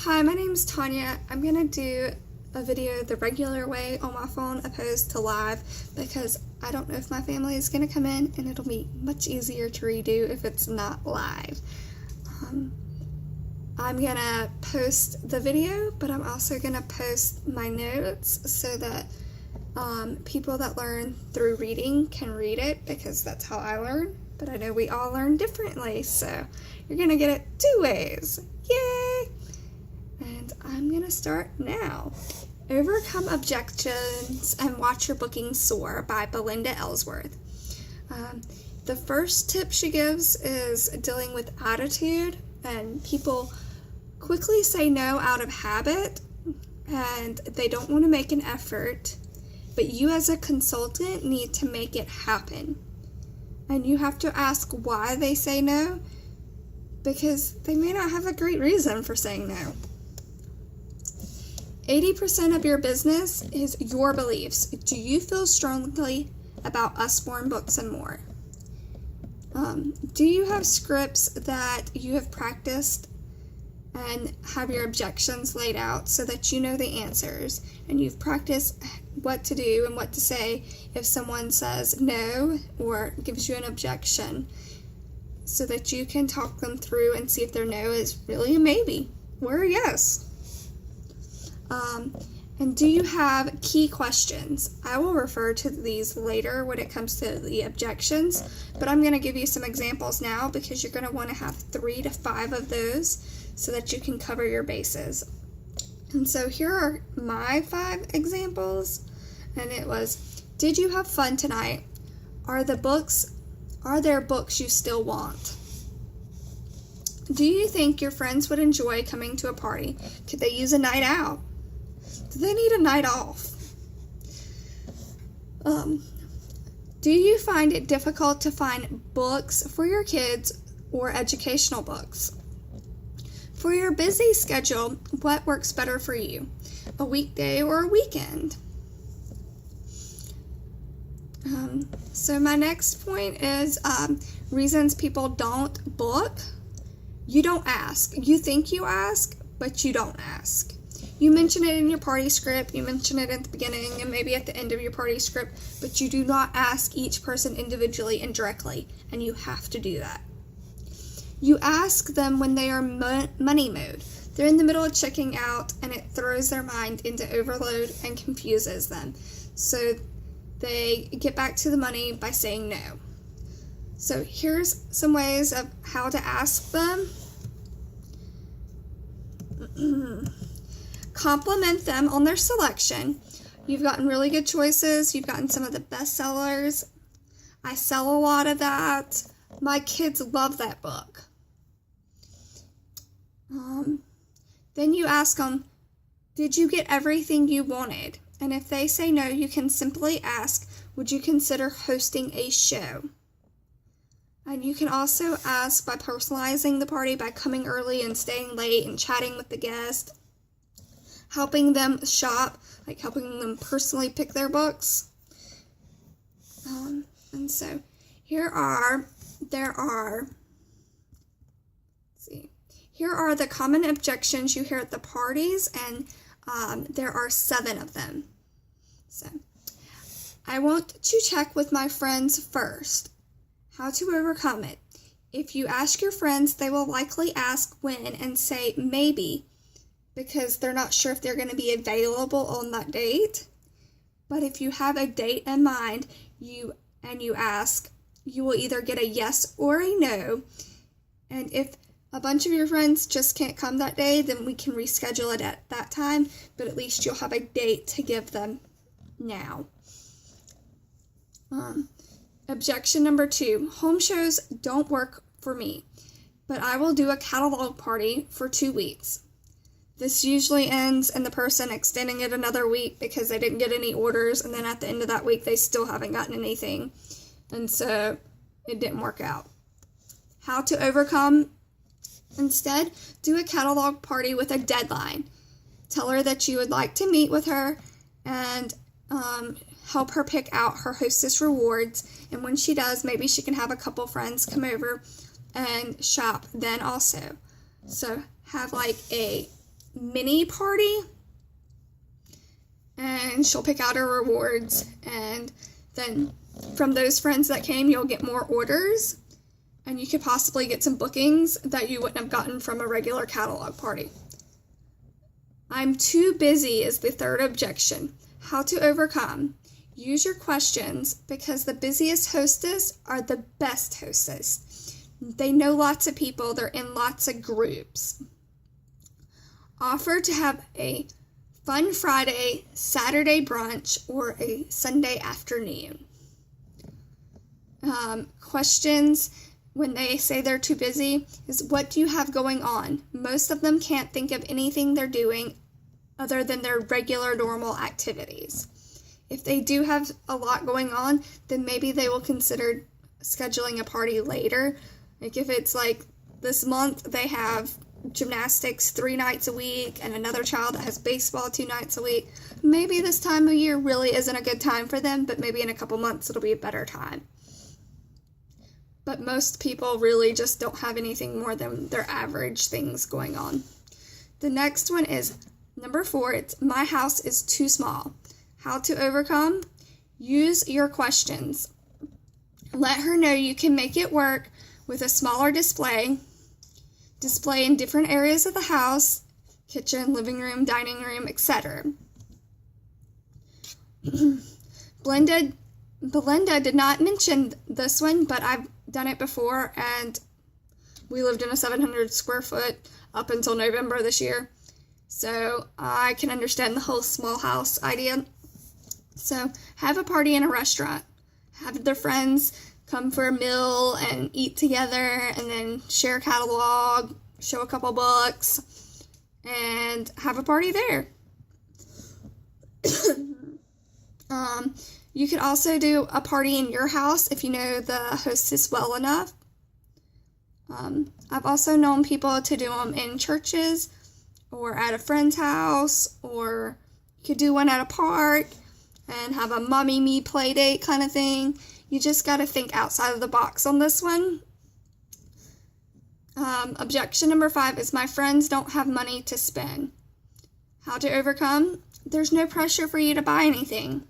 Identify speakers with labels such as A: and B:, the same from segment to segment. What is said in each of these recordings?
A: Hi, my name's Tanya. I'm going to do a video the regular way on my phone opposed to live because I don't know if my family is going to come in and it'll be much easier to redo if it's not live. I'm going to post the video, but I'm also going to post my notes so that people that learn through reading can read it because that's how I learn. But I know we all learn differently, so you're going to get it two ways. Yay! And I'm going to start now. Overcome Objections and Watch Your Bookings Soar by Belinda Ellsworth. The first tip she gives is dealing with attitude, and people quickly say no out of habit and they don't want to make an effort, but you as a consultant need to make it happen. And you have to ask why they say no, because they may not have a great reason for saying no. 80% of your business is your beliefs. Do you feel strongly about Usborne Books and More? Do you have scripts that you have practiced and have your objections laid out so that you know the answers and you've practiced what to do and what to say if someone says no or gives you an objection, so that you can talk them through and see if their no is really a maybe or a yes? And do you have key questions? I will refer to these later when it comes to the objections, but I'm going to give you some examples now because you're going to want to have 3 to 5 of those so that you can cover your bases. And so here are my 5 examples, and it was, did you have fun tonight? Are there books you still want? Do you think your friends would enjoy coming to a party? Could they use a night out? Do they need a night off? Do you find it difficult to find books for your kids or educational books? For your busy schedule, what works better for you? A weekday or a weekend? So my next point is reasons people don't book. You don't ask. You think you ask, but you don't ask. You mention it in your party script, you mention it at the beginning and maybe at the end of your party script, but you do not ask each person individually and directly, and you have to do that. You ask them when they are money mode. They're in the middle of checking out and it throws their mind into overload and confuses them. So they get back to the money by saying no. So here's some ways of how to ask them. Compliment them on their selection. You've gotten really good choices. You've gotten some of the best sellers. I sell a lot of that. My kids love that book. Then you ask them, did you get everything you wanted? And if they say no, you can simply ask, would you consider hosting a show? And you can also ask by personalizing the party by coming early and staying late and chatting with the guest. Helping them shop, like helping them personally pick their books. And so here are the common objections you hear at the parties, and there are 7 of them. So I want to check with my friends first. How to overcome it. If you ask your friends, they will likely ask when and say maybe, because they're not sure if they're going to be available on that date. But if you have a date in mind, you ask, you will either get a yes or a no. And if a bunch of your friends just can't come that day, then we can reschedule it at that time, but at least you'll have a date to give them now. Objection number 2, home shows don't work for me, but I will do a catalog party for 2 weeks. This usually ends in the person extending it another week because they didn't get any orders, and then at the end of that week they still haven't gotten anything, and so it didn't work out. How to overcome? Instead, do a catalog party with a deadline. Tell her that you would like to meet with her and help her pick out her hostess rewards, and when she does, maybe she can have a couple friends come over and shop then also. So have like a mini party, and she'll pick out her rewards, and then from those friends that came, you'll get more orders, and you could possibly get some bookings that you wouldn't have gotten from a regular catalog party. I'm too busy is the third objection. How to overcome. Use your questions, because the busiest hostess are the best hostess. They know lots of people. They're in lots of groups. Offer to have a fun Friday, Saturday brunch, or a Sunday afternoon. Questions when they say they're too busy is, what do you have going on? Most of them can't think of anything they're doing other than their regular normal activities. If they do have a lot going on, then maybe they will consider scheduling a party later. Like if it's like this month they have gymnastics 3 nights a week and another child that has baseball 2 nights a week, maybe this time of year really isn't a good time for them, but maybe in a couple months it'll be a better time. But most people really just don't have anything more than their average things going on. The next one is number 4. It's, my house is too small. How to overcome? Use your questions. Let her know you can make it work with a smaller display in different areas of the house, kitchen, living room, dining room, etc. Belinda did not mention this one, but I've done it before, and we lived in a 700 square foot up until November this year, so I can understand the whole small house idea. So have a party in a restaurant, have their friends come for a meal and eat together, and then share a catalog, show a couple books, and have a party there. You could also do a party in your house if you know the hostess well enough. I've also known people to do them in churches or at a friend's house, or you could do one at a park and have a mommy me play date kind of thing. You just got to think outside of the box on this one. Objection number 5 is, my friends don't have money to spend. How to overcome? There's no pressure for you to buy anything.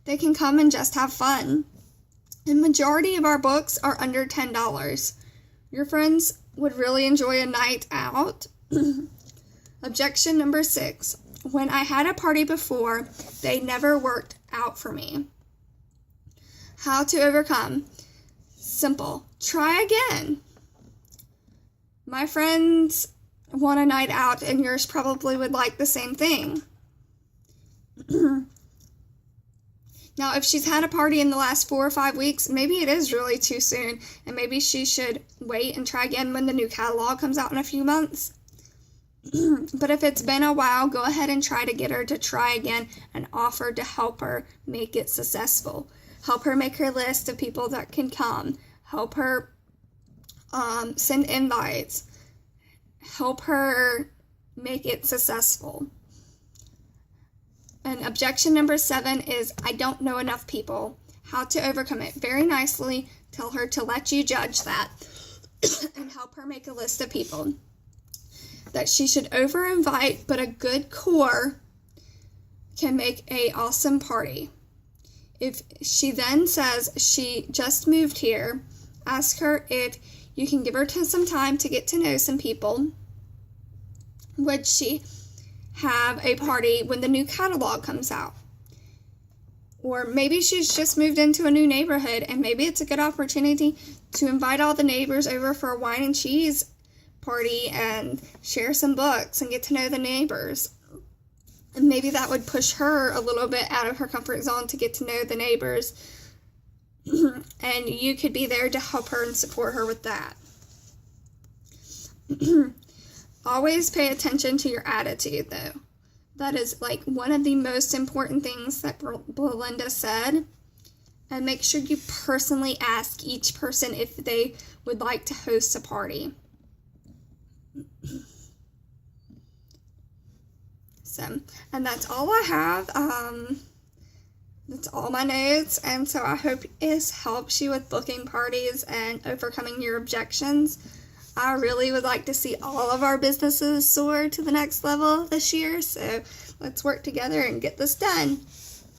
A: They can come and just have fun. The majority of our books are under $10. Your friends would really enjoy a night out. Objection number 6. When I had a party before, they never worked out for me. How to overcome? Simple. Try again. My friends want a night out, and yours probably would like the same thing. Now, if she's had a party in the last 4 or 5 weeks, maybe it is really too soon, and maybe she should wait and try again when the new catalog comes out in a few months. But if it's been a while, go ahead and try to get her to try again and offer to help her make it successful. Help her make her list of people that can come. Help her send invites. Help her make it successful. And objection number 7 is, I don't know enough people. How to overcome it? Very nicely, tell her to let you judge that and help her make a list of people that she should over-invite, but a good core can make an awesome party. If she then says she just moved here, ask her if you can give her some time to get to know some people. Would she have a party when the new catalog comes out? Or maybe she's just moved into a new neighborhood, and maybe it's a good opportunity to invite all the neighbors over for a wine and cheese party and share some books and get to know the neighbors. And maybe that would push her a little bit out of her comfort zone to get to know the neighbors. And you could be there to help her and support her with that. Always pay attention to your attitude, though. That is like one of the most important things that Belinda said. And make sure you personally ask each person if they would like to host a party. So, and that's all I have. That's all my notes, and so I hope this helps you with booking parties and overcoming your objections. I really would like to see all of our businesses soar to the next level this year, so let's work together and get this done.